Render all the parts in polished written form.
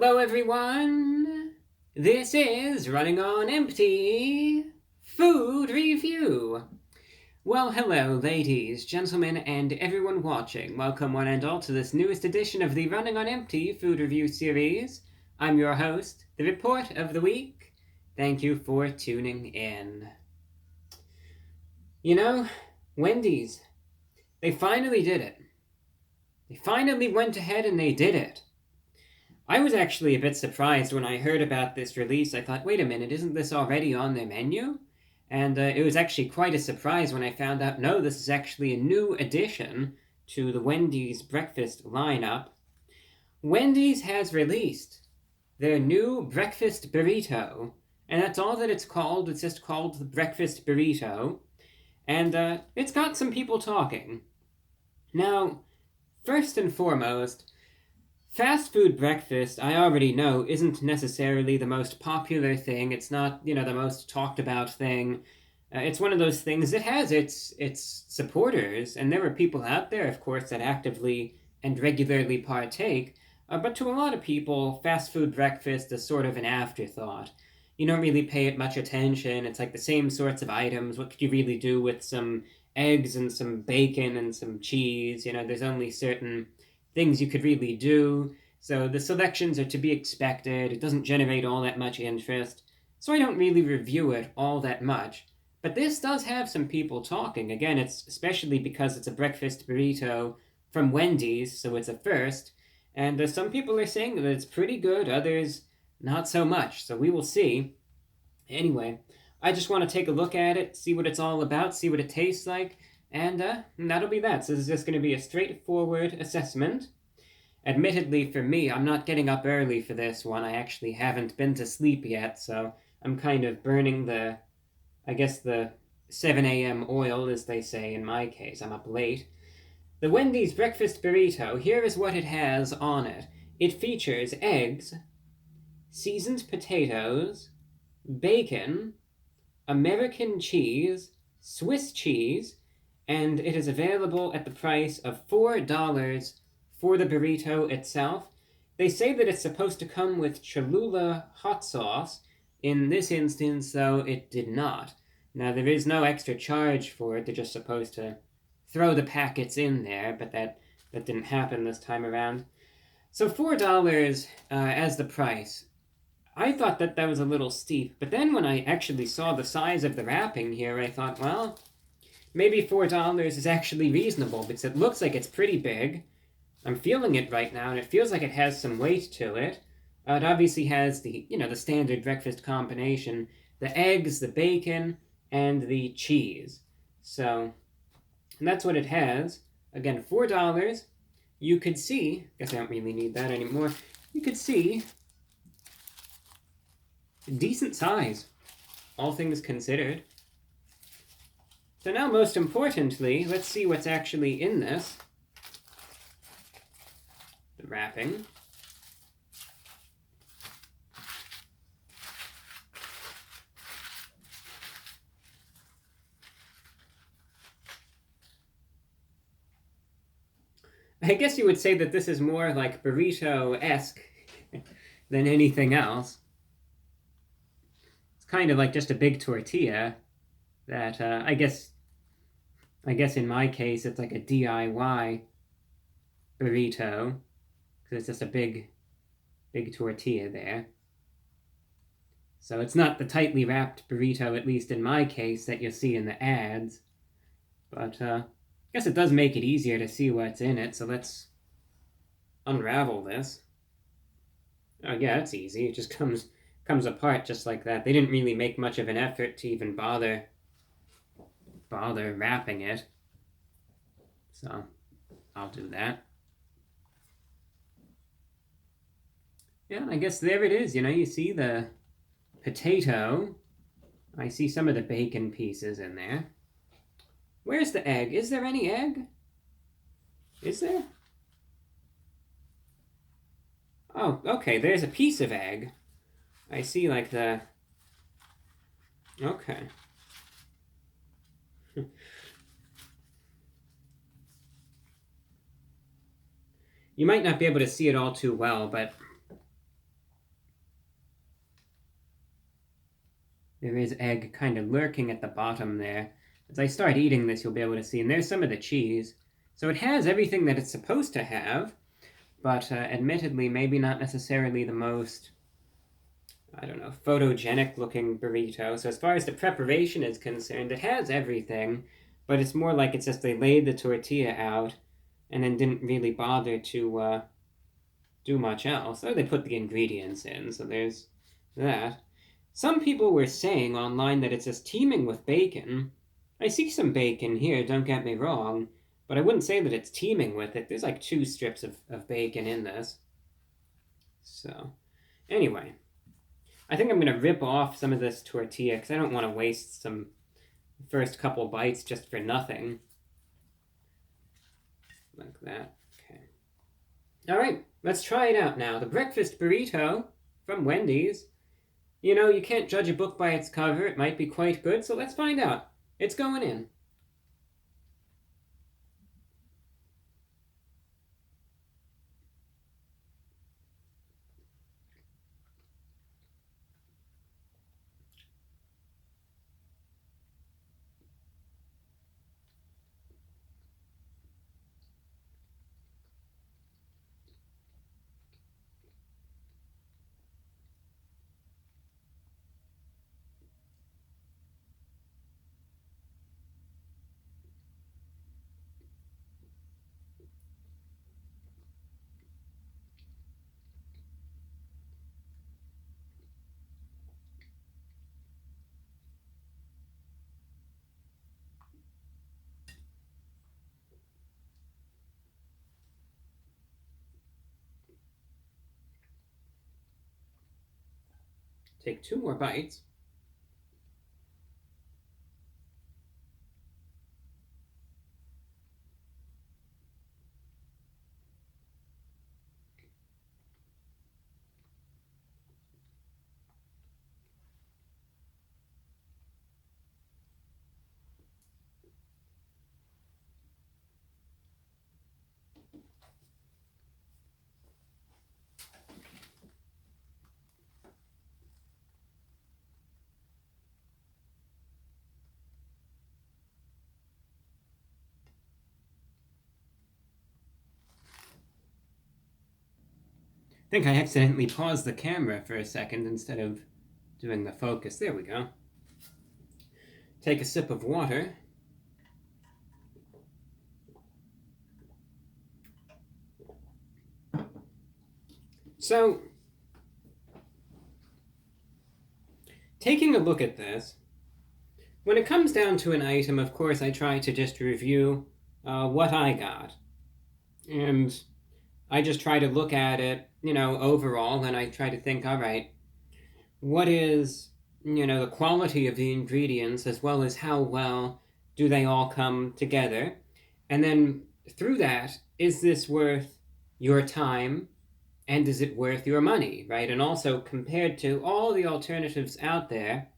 Hello everyone! This is Running on Empty Food Review! Well, hello ladies, gentlemen, and everyone watching. Welcome one and all to this newest edition of the Running on Empty Food Review series. I'm your host, the Report of the Week. Thank you for tuning in. You know, Wendy's, they finally did it. They finally went ahead and they did it. I was actually a bit surprised when I heard about this release. I thought, wait a minute, isn't this already on their menu? And it was actually quite a surprise when I found out, no, this is actually a new addition to the Wendy's breakfast lineup. Wendy's has released their new Breakfast Burrito, and that's all that it's called. It's just called the Breakfast Burrito, and it's got some people talking. Now, first and foremost, fast food breakfast, I already know, isn't necessarily the most popular thing. It's not, the most talked about thing. It's one of those things that has its supporters, and there are people out there, of course, that actively and regularly partake. But to a lot of people, fast food breakfast is sort of an afterthought. You don't really pay it much attention. It's like the same sorts of items. What could you really do with some eggs and some bacon and some cheese? There's only certain things you could really do, so the selections are to be expected. It doesn't generate all that much interest, so I don't really review it all that much. But this does have some people talking. Again, it's especially because it's a breakfast burrito from Wendy's, so it's a first, and some people are saying that it's pretty good, others not so much, so we will see. Anyway, I just want to take a look at it, see what it's all about, see what it tastes like, and that'll be that. So this is just going to be a straightforward assessment. Admittedly, for me, I'm not getting up early for this one. I actually haven't been to sleep yet, so I'm kind of burning the 7 a.m. oil, as they say in my case. I'm up late. The Wendy's Breakfast Burrito, here is what it has on it. It features eggs, seasoned potatoes, bacon, American cheese, Swiss cheese, and it is available at the price of $4 for the burrito itself. They say that it's supposed to come with Cholula hot sauce. In this instance, though, it did not. Now, there is no extra charge for it. They're just supposed to throw the packets in there, but that didn't happen this time around. So $4 as the price. I thought that was a little steep, but then when I actually saw the size of the wrapping here, I thought, well, maybe $4 is actually reasonable, because it looks like it's pretty big. I'm feeling it right now, and it feels like it has some weight to it. It obviously has the standard breakfast combination, the eggs, the bacon, and the cheese. So, and that's what it has. Again, $4. You could see, guess I don't really need that anymore, you could see decent size, all things considered. So now, most importantly, let's see what's actually in this. The wrapping. I guess you would say that this is more like burrito-esque than anything else. It's kind of like just a big tortilla that I guess in my case it's like a DIY burrito, because it's just a big tortilla there. So it's not the tightly wrapped burrito, at least in my case, that you'll see in the ads. But I guess it does make it easier to see what's in it, so let's unravel this. Oh yeah, it's easy. It just comes apart just like that. They didn't really make much of an effort to even bother wrapping it. So I'll do that. Yeah, I guess there it is. You see the potato. I see some of the bacon pieces in there. Where's the egg? Is there any egg? Is there? Oh, okay, there's a piece of egg. I see like the... Okay. You might not be able to see it all too well, but There is egg kind of lurking at the bottom there. As I start eating this, you'll be able to see, and there's some of the cheese. So it has everything that it's supposed to have, but admittedly, maybe not necessarily the most, I don't know, photogenic looking burrito. So as far as the preparation is concerned, it has everything, but it's more like it's just they laid the tortilla out and then didn't really bother to do much else. Or they put the ingredients in, so there's that. Some people were saying online that it's just teeming with bacon. I see some bacon here, don't get me wrong, but I wouldn't say that it's teeming with it. There's like 2 strips of bacon in this. So, anyway, I think I'm going to rip off some of this tortilla because I don't want to waste some first couple bites just for nothing. Like that. Okay. All right, let's try it out now. The Breakfast Burrito from Wendy's. You know, you can't judge a book by its cover. It might be quite good, so let's find out. It's going in. Take 2 more bites. I think I accidentally paused the camera for a second instead of doing the focus. There we go. Take a sip of water. So, taking a look at this, when it comes down to an item, of course, I try to just review what I got. And I just try to look at it, overall, and I try to think, all right, what is, the quality of the ingredients as well as how well do they all come together? And then through that, is this worth your time and is it worth your money, right? And also compared to all the alternatives out there,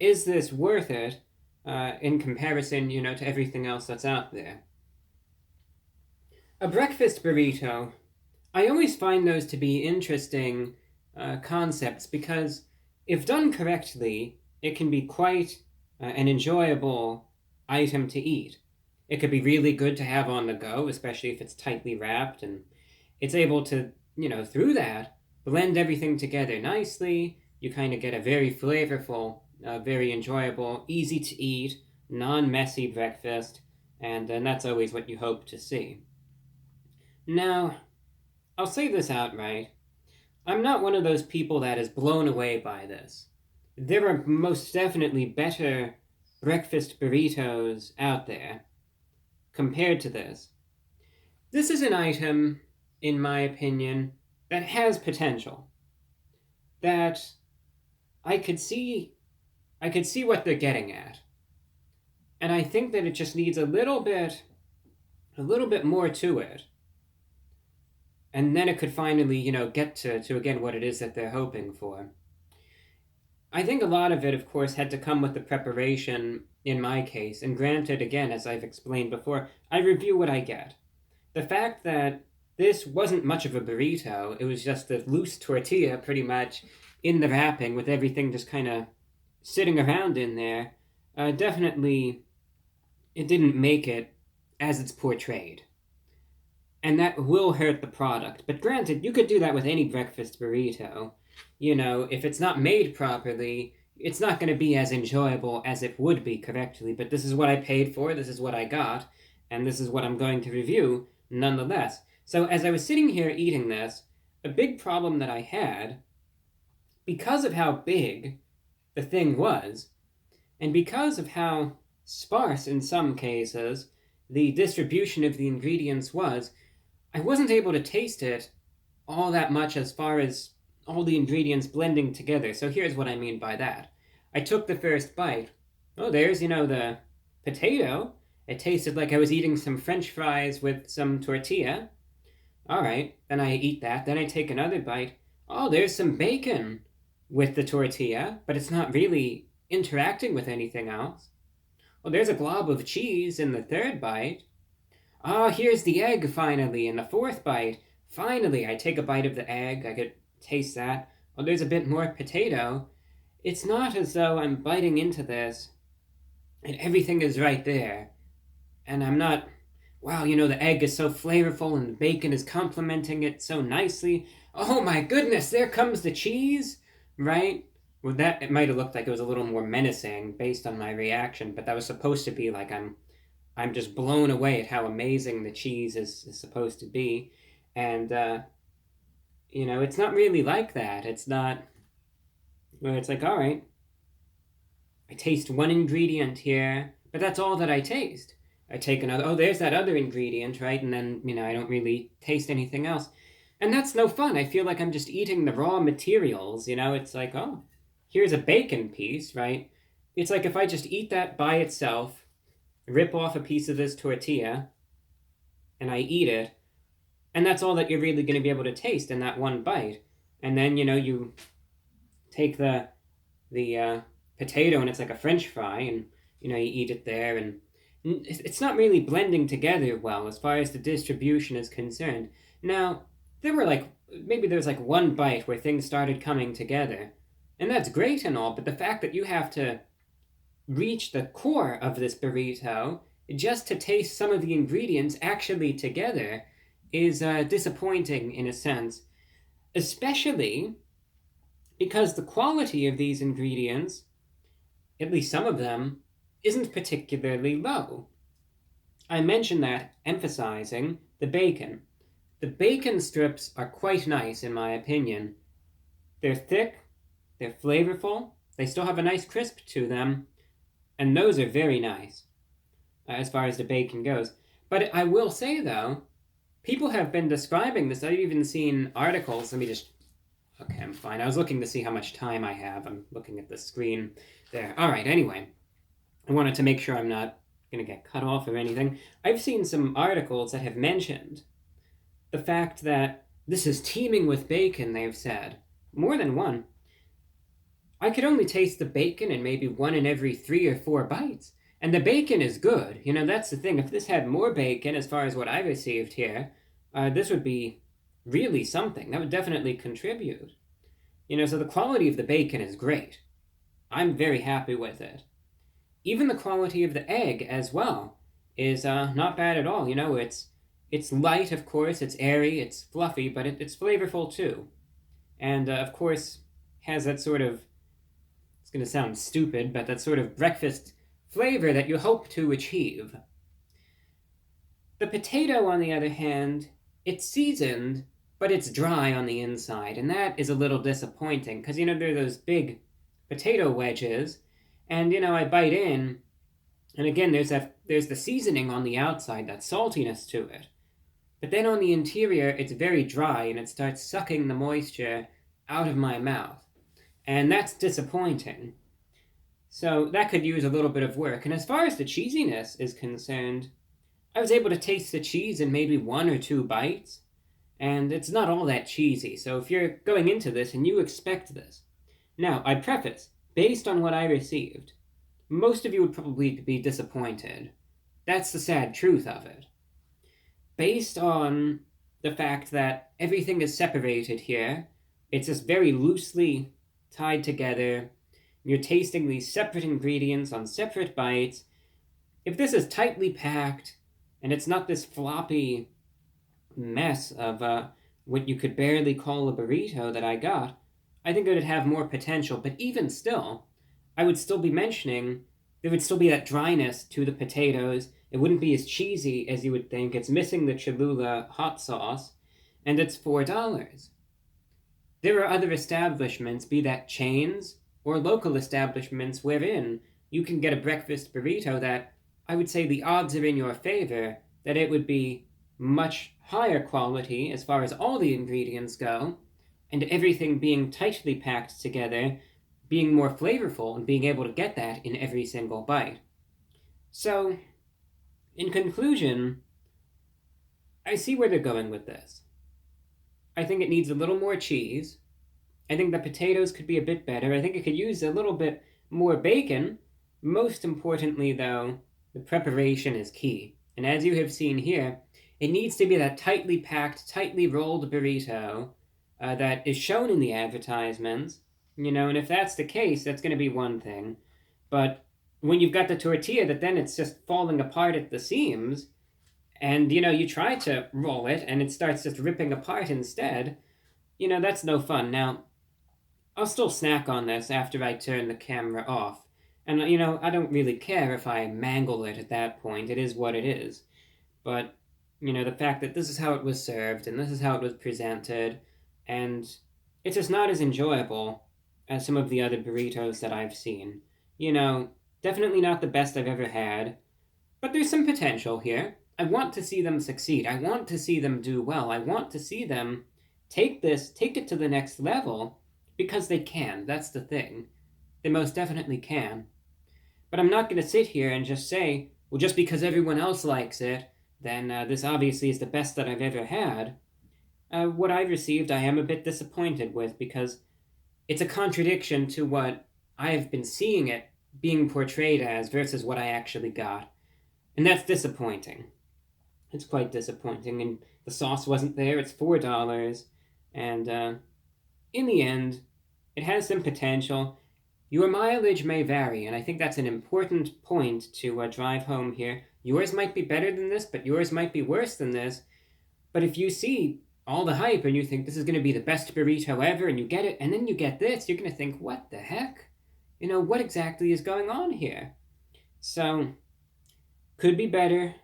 is this worth it in comparison, to everything else that's out there? A breakfast burrito, I always find those to be interesting concepts because if done correctly, it can be quite an enjoyable item to eat. It could be really good to have on the go, especially if it's tightly wrapped and it's able to, through that, blend everything together nicely. You kind of get a very flavorful, very enjoyable, easy to eat, non-messy breakfast, and that's always what you hope to see. Now, I'll say this outright. I'm not one of those people that is blown away by this. There are most definitely better breakfast burritos out there compared to this. This is an item, in my opinion, that has potential. That I could see what they're getting at. And I think that it just needs a little bit more to it. And then it could finally, get to again what it is that they're hoping for. I think a lot of it, of course, had to come with the preparation in my case. And granted, again, as I've explained before, I review what I get. The fact that this wasn't much of a burrito, it was just a loose tortilla pretty much in the wrapping with everything just kind of sitting around in there, definitely it didn't make it as it's portrayed. And that will hurt the product. But granted, you could do that with any breakfast burrito. You know, if it's not made properly, it's not going to be as enjoyable as it would be correctly. But this is what I paid for, this is what I got, and this is what I'm going to review nonetheless. So as I was sitting here eating this, a big problem that I had, because of how big the thing was, and because of how sparse in some cases the distribution of the ingredients was, I wasn't able to taste it all that much as far as all the ingredients blending together. So here's what I mean by that. I took the first bite. Oh, there's, the potato. It tasted like I was eating some French fries with some tortilla. All right, then I eat that. Then I take another bite. Oh, there's some bacon with the tortilla, but it's not really interacting with anything else. Well, there's a glob of cheese in the third bite. Ah, here's the egg finally in the fourth bite. Finally, I take a bite of the egg. I could taste that. Oh, there's a bit more potato. It's not as though I'm biting into this and everything is right there. And I'm not, wow, the egg is so flavorful and the bacon is complementing it so nicely. Oh my goodness, there comes the cheese, right? Well, that it might have looked like it was a little more menacing based on my reaction, but that was supposed to be like I'm just blown away at how amazing the cheese is supposed to be. And, it's not really like that. It's not where it's like, all right, I taste one ingredient here, but that's all that I taste. I take another, oh, there's that other ingredient, right? And then, I don't really taste anything else. And that's no fun. I feel like I'm just eating the raw materials, It's like, oh, here's a bacon piece, right? It's like if I just eat that by itself, rip off a piece of this tortilla, and I eat it, and that's all that you're really going to be able to taste in that one bite. And then, you take the potato, and it's like a French fry, and, you eat it there, and it's not really blending together well as far as the distribution is concerned. Now, maybe there's one bite where things started coming together, and that's great and all, but the fact that you have to reach the core of this burrito just to taste some of the ingredients actually together is disappointing in a sense, especially because the quality of these ingredients, at least some of them, isn't particularly low. I mention that emphasizing the bacon. The bacon strips are quite nice in my opinion. They're thick, they're flavorful, they still have a nice crisp to them, and those are very nice as far as the bacon goes. But I will say though, people have been describing this. I've even seen articles. Okay, I'm fine. I was looking to see how much time I have. I'm looking at the screen there. All right, anyway. I wanted to make sure I'm not going to get cut off or anything. I've seen some articles that have mentioned the fact that this is teeming with bacon, they've said. More than one. I could only taste the bacon in maybe one in every 3 or 4 bites. And the bacon is good. That's the thing. If this had more bacon, as far as what I received here, this would be really something. That would definitely contribute. So the quality of the bacon is great. I'm very happy with it. Even the quality of the egg as well is not bad at all. It's light, of course, it's airy, it's fluffy, but it's flavorful too. And of course, has that sort of, it's going to sound stupid, but that sort of breakfast flavor that you hope to achieve. The potato, on the other hand, it's seasoned, but it's dry on the inside, and that is a little disappointing, because, there are those big potato wedges, and, I bite in, and again, there's the seasoning on the outside, that saltiness to it. But then on the interior, it's very dry, and it starts sucking the moisture out of my mouth. And that's disappointing. So that could use a little bit of work. And as far as the cheesiness is concerned, I was able to taste the cheese in maybe 1 or 2 bites, and it's not all that cheesy. So if you're going into this and you expect this, now I preface, based on what I received, most of you would probably be disappointed. That's the sad truth of it. Based on the fact that everything is separated here, it's just very loosely tied together. You're tasting these separate ingredients on separate bites. If this is tightly packed, and it's not this floppy mess of what you could barely call a burrito that I got, I think it would have more potential. But even still, I would still be mentioning there would still be that dryness to the potatoes. It wouldn't be as cheesy as you would think. It's missing the Cholula hot sauce, and it's $4. There are other establishments, be that chains or local establishments, wherein you can get a breakfast burrito that I would say the odds are in your favor that it would be much higher quality as far as all the ingredients go, and everything being tightly packed together, being more flavorful, and being able to get that in every single bite. So, in conclusion, I see where they're going with this. I think it needs a little more cheese. I think the potatoes could be a bit better. I think it could use a little bit more bacon. Most importantly, though, the preparation is key. And as you have seen here, it needs to be that tightly packed, tightly rolled burrito that is shown in the advertisements. And if that's the case, that's going to be one thing. But when you've got the tortilla that then it's just falling apart at the seams, and you try to roll it and it starts just ripping apart instead, that's no fun. Now, I'll still snack on this after I turn the camera off. And I don't really care if I mangle it at that point. It is what it is. But the fact that this is how it was served and this is how it was presented, and it's just not as enjoyable as some of the other burritos that I've seen. Definitely not the best I've ever had, but there's some potential here. I want to see them succeed. I want to see them do well. I want to see them take it to the next level, because they can. That's the thing. They most definitely can. But I'm not going to sit here and just say, well, just because everyone else likes it, then this obviously is the best that I've ever had. What I received, I am a bit disappointed with, because it's a contradiction to what I've been seeing it being portrayed as versus what I actually got. And that's disappointing. It's quite disappointing. And the sauce wasn't there. It's $4. And in the end, it has some potential. Your mileage may vary, and I think that's an important point to drive home here. Yours might be better than this, but yours might be worse than this. But if you see all the hype and you think this is going to be the best burrito ever, and you get it, and then you get this, you're going to think, what the heck? What exactly is going on here? So, could be better,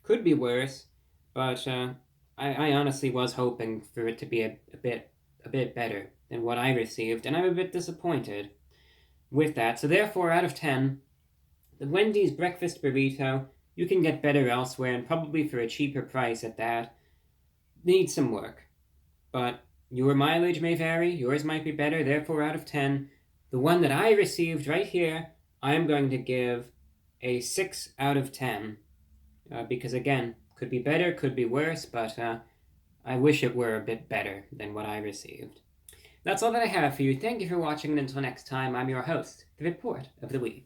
could be worse, but I honestly was hoping for it to be a bit better than what I received, and I'm a bit disappointed with that. So therefore, out of 10, the Wendy's breakfast burrito, you can get better elsewhere, and probably for a cheaper price at that. Needs some work. But your mileage may vary, yours might be better, therefore out of 10, the one that I received right here, I am going to give a 6 out of 10. Because again, could be better, could be worse, but I wish it were a bit better than what I received. That's all that I have for you. Thank you for watching, and until next time, I'm your host, The Report of the Week.